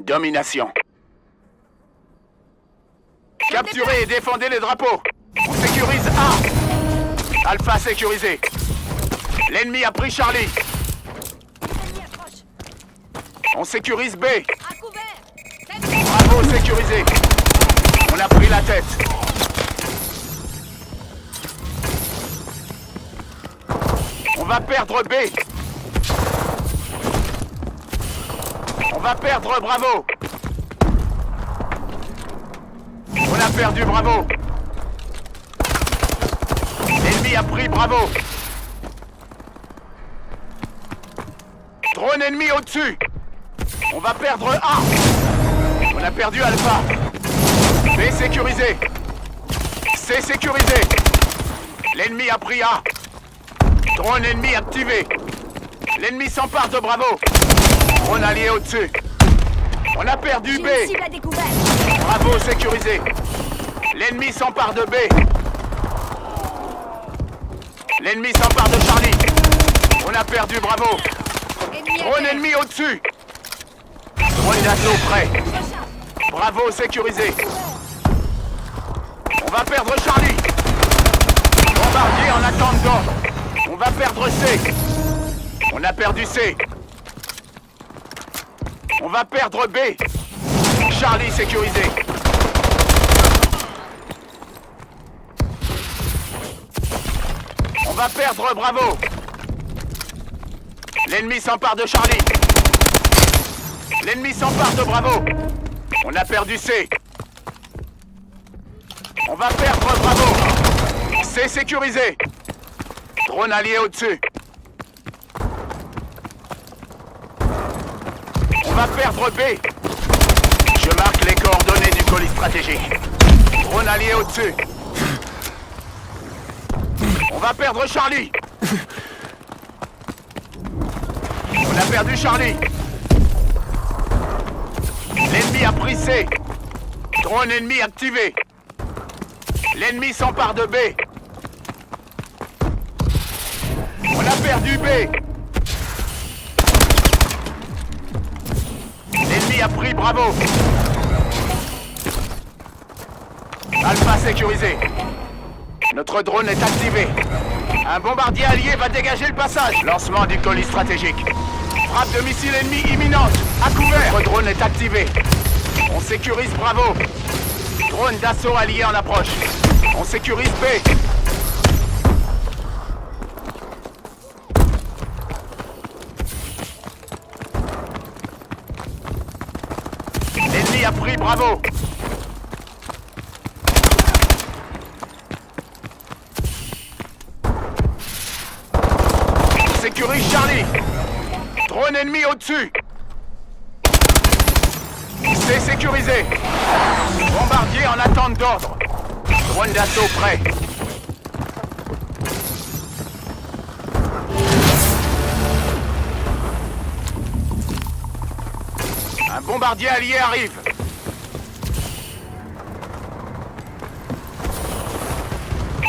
Domination. Capturez et défendez les drapeaux. On sécurise A. Alpha sécurisé. L'ennemi a pris Charlie. On sécurise B. Bravo sécurisé. On a pris la tête. On va perdre B. On va perdre Bravo. On a perdu Bravo. L'ennemi a pris Bravo. Drone ennemi au-dessus. On va perdre A. On a perdu Alpha. B sécurisé. C sécurisé. L'ennemi a pris A. Drone ennemi activé. L'ennemi s'empare de Bravo. Drone allié au-dessus. On a perdu B. Bravo sécurisé. L'ennemi s'empare de B. L'ennemi s'empare de Charlie. On a perdu Bravo. Drone ennemi au-dessus. Drone d'assaut prêt. Bravo sécurisé. On va perdre Charlie. Bombardier en attente d'ordre. On va perdre C. On a perdu C. On va perdre B. Charlie sécurisé. On va perdre Bravo. L'ennemi s'empare de Charlie. L'ennemi s'empare de Bravo. On a perdu C. On va perdre Bravo. C sécurisé. Drone allié au-dessus. On va perdre B. Je marque les coordonnées du colis stratégique. Drone allié au-dessus. On va perdre Charlie. On a perdu Charlie. L'ennemi a pris C. Drone ennemi activé. L'ennemi s'empare de B. On a perdu B. L'ennemi a pris Bravo. Alpha sécurisé. Notre drone est activé. Un bombardier allié va dégager le passage. Lancement du colis stratégique. Frappe de missile ennemi imminente. À couvert. Notre drone est activé. On sécurise Bravo. Drone d'assaut allié en approche. On sécurise B. L'ennemi a pris Bravo. On sécurise Charlie. Drone ennemi au-dessus. C'est sécurisé. Bombardier en attente d'ordre. Drone d'assaut prêt. Un bombardier allié arrive.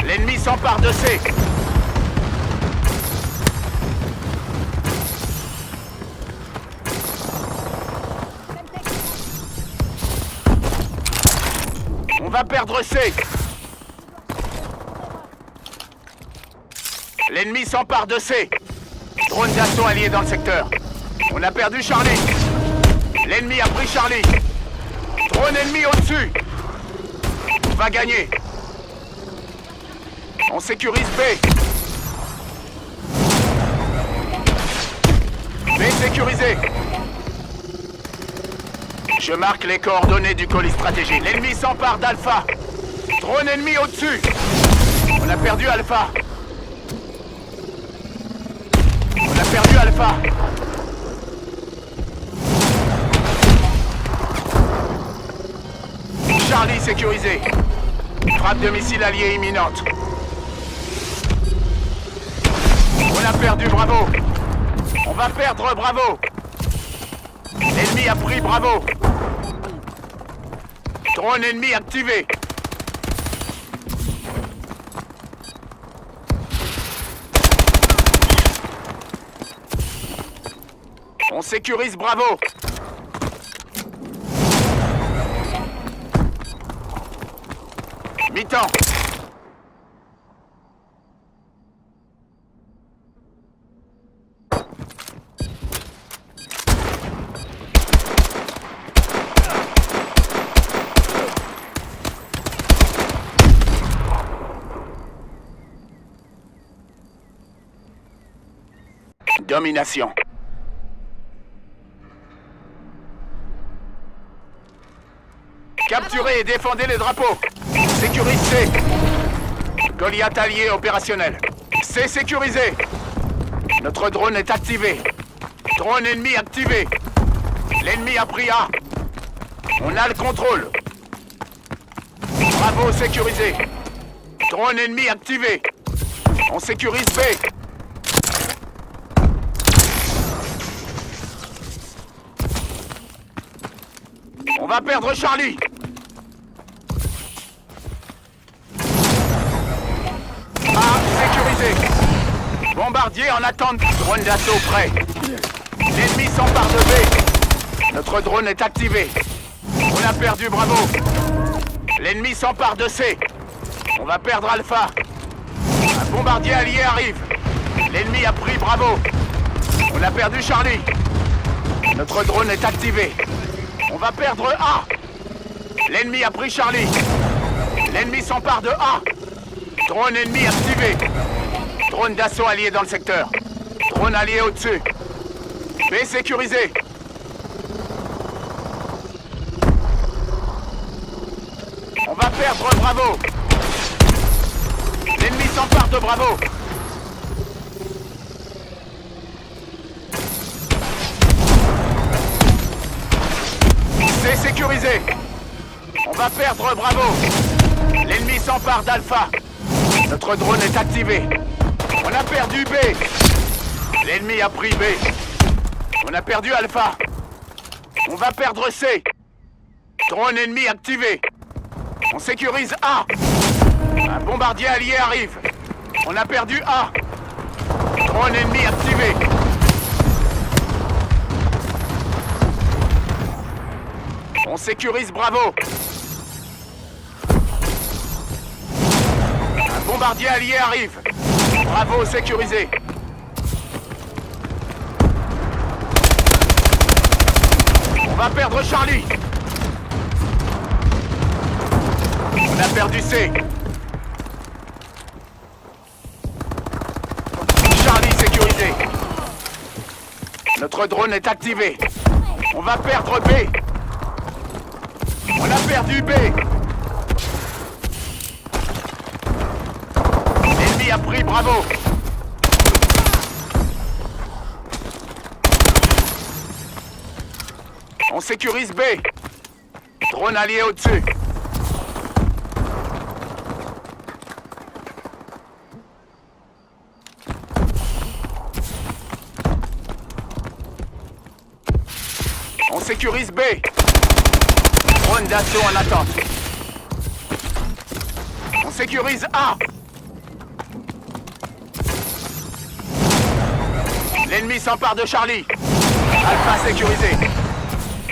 L'ennemi s'empare de C. On va perdre C. L'ennemi s'empare de C. Drone d'assaut allié dans le secteur. On a perdu Charlie. L'ennemi a pris Charlie. Drone ennemi au-dessus. On va gagner. On sécurise B. B sécurisé. Je marque les coordonnées du colis stratégique. L'ennemi s'empare d'Alpha. Drone ennemi au-dessus. On a perdu Alpha. On a perdu Alpha. Charlie sécurisé. Frappe de missile allié imminente. On a perdu Bravo. On va perdre Bravo. L'ennemi a pris Bravo. Drone ennemi activé. On sécurise Bravo. Mi-temps. Domination. Capturez et défendez les drapeaux. Sécurise C. Goliath allié opérationnel. C sécurisé. Notre drone est activé. Drone ennemi activé. L'ennemi a pris A. On a le contrôle. Bravo sécurisé. Drone ennemi activé. On sécurise B. On va perdre Charlie. A sécurisé. Bombardier en attente. Drone d'assaut prêt. L'ennemi s'empare de B. Notre drone est activé. On a perdu Bravo. L'ennemi s'empare de C. On va perdre Alpha. Un bombardier allié arrive. L'ennemi a pris Bravo. On a perdu Charlie. Notre drone est activé. On va perdre A. L'ennemi a pris Charlie. L'ennemi s'empare de A. Drone ennemi activé. Drone d'assaut allié dans le secteur. Drone allié au-dessus. B sécurisé. On va perdre Bravo. L'ennemi s'empare de Bravo. C'est sécurisé. On va perdre Bravo. L'ennemi s'empare d'Alpha. Notre drone est activé. On a perdu B. L'ennemi a pris B. On a perdu Alpha. On va perdre C. Drone ennemi activé. On sécurise A. Un bombardier allié arrive. On a perdu A. Drone ennemi activé. On sécurise Bravo. Un bombardier allié arrive. Bravo sécurisé. On va perdre Charlie. On a perdu C. Charlie sécurisé. Notre drone est activé. On va perdre B. On a perdu B. L'ennemi a pris Bravo. On sécurise B. Drone allié au-dessus. On sécurise B. Drone d'assaut en attente. On sécurise A. L'ennemi s'empare de Charlie. Alpha sécurisé.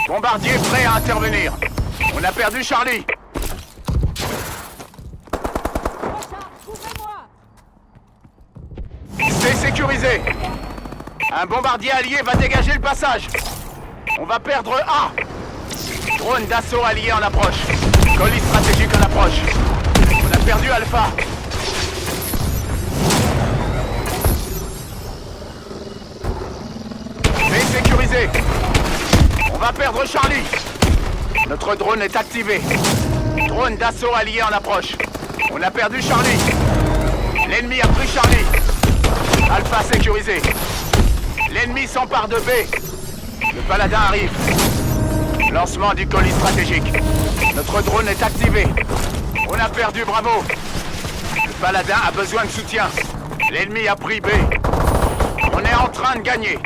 Bombardier prêt à intervenir. On a perdu Charlie. C'est sécurisé. Un bombardier allié va dégager le passage. On va perdre A. Drone d'assaut allié en approche. Colis stratégique en approche. On a perdu Alpha. B sécurisé. On va perdre Charlie. Notre drone est activé. Drone d'assaut allié en approche. On a perdu Charlie. L'ennemi a pris Charlie. Alpha sécurisé. L'ennemi s'empare de B. Le paladin arrive. Lancement du colis stratégique. Notre drone est activé. On a perdu Bravo. Le paladin a besoin de soutien. L'ennemi a pris B. On est en train de gagner.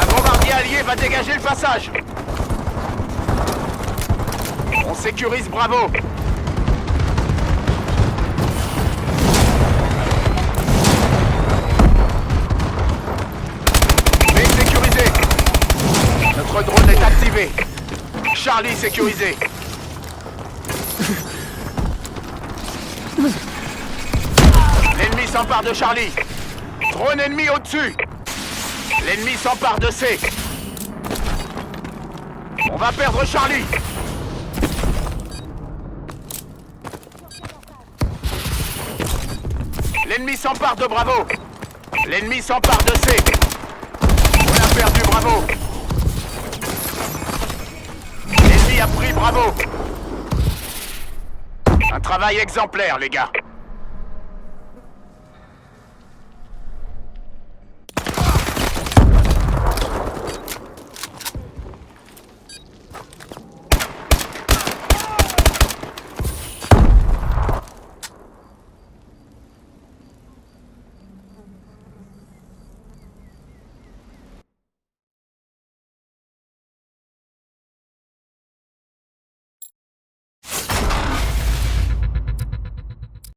Un bombardier allié va dégager le passage. On sécurise Bravo. B sécurisé. Notre drone est activé. Charlie sécurisé. L'ennemi s'empare de Charlie. Drone ennemi au-dessus. L'ennemi s'empare de C. On va perdre Charlie. L'ennemi s'empare de Bravo. L'ennemi s'empare de C. On a perdu Bravo. L'ennemi a pris Bravo. Un travail exemplaire, les gars.